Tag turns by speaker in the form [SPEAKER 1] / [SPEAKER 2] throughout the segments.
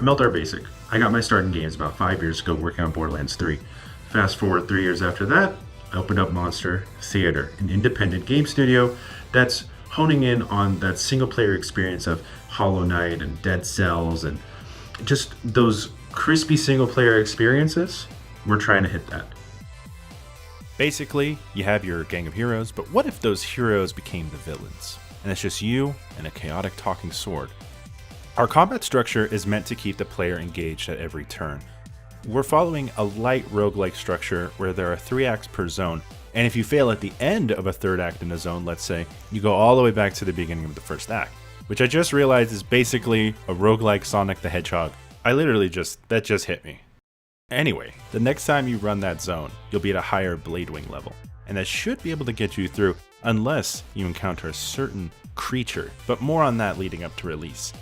[SPEAKER 1] Meltar Basic. I got my start in games about 5 years ago working on Borderlands 3. Fast forward 3 years after that, I opened up Monster Theater, an independent game studio that's honing in on that single player experience of Hollow Knight and Dead Cells and just those crispy single player experiences. We're trying to hit that.
[SPEAKER 2] Basically, you have your gang of heroes, but what if those heroes became the villains? And it's just you and a chaotic talking sword. Our combat structure is meant to keep the player engaged at every turn. We're following a light roguelike structure where there are 3 acts per zone, and if you fail at the end of a 3rd act in a zone, let's say, you go all the way back to the beginning of the 1st act, which I just realized is basically a roguelike Sonic the Hedgehog. That just hit me. Anyway, the next time you run that zone, you'll be at a higher Bladewing level, and that should be able to get you through unless you encounter a certain creature, but more on that leading up to release.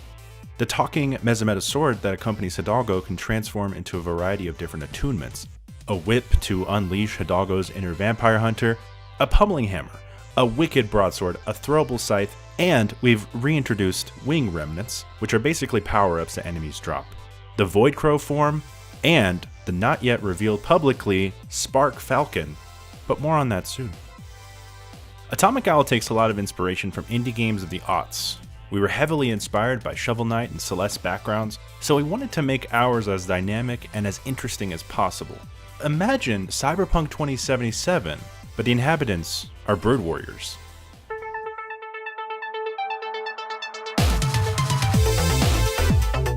[SPEAKER 2] The talking Meza sword that accompanies Hidalgo can transform into a variety of different attunements. A whip to unleash Hidalgo's inner vampire hunter, a pummeling hammer, a wicked broadsword, a throwable scythe, and we've reintroduced wing remnants, which are basically power-ups that enemies drop. The Void Crow form, and the not yet revealed publicly Spark Falcon, but more on that soon. Atomic Owl takes a lot of inspiration from indie games of the aughts. We were heavily inspired by Shovel Knight and Celeste backgrounds, so we wanted to make ours as dynamic and as interesting as possible. Imagine Cyberpunk 2077, but the inhabitants are bird warriors.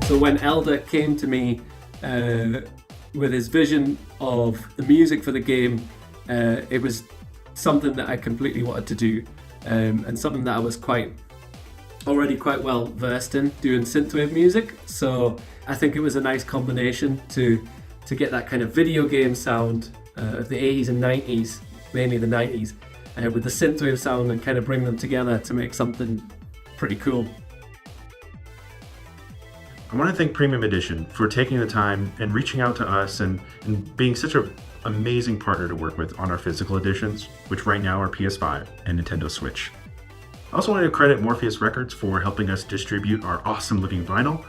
[SPEAKER 3] So when Elder came to me with his vision of the music for the game, it was something that I completely wanted to do, and something that I was already quite well versed in doing synthwave music. So I think it was a nice combination to get that kind of video game sound of the 80s and 90s, mainly the 90s, with the synthwave sound, and kind of bring them together to make something pretty cool.
[SPEAKER 1] I want to thank Premium Edition for taking the time and reaching out to us and being such an amazing partner to work with on our physical editions, which right now are PS5 and Nintendo Switch. I also wanted to credit Morpheus Records for helping us distribute our awesome looking vinyl,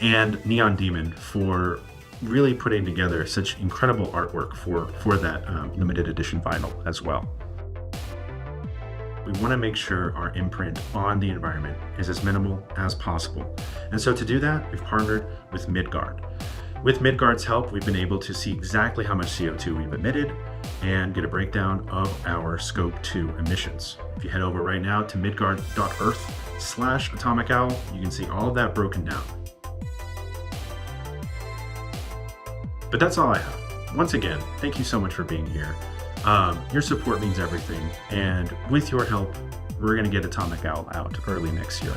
[SPEAKER 1] and Neon Demon for really putting together such incredible artwork for that limited edition vinyl as well. We want to make sure our imprint on the environment is as minimal as possible. And so to do that, we've partnered with Midgard. With Midgard's help, we've been able to see exactly how much CO2 we've emitted and get a breakdown of our Scope 2 emissions. If you head over right now to midgard.earth/atomicowl, you can see all of that broken down. But that's all I have. Once again, thank you so much for being here. Your support means everything, and with your help, we're going to get Atomic Owl out early next year.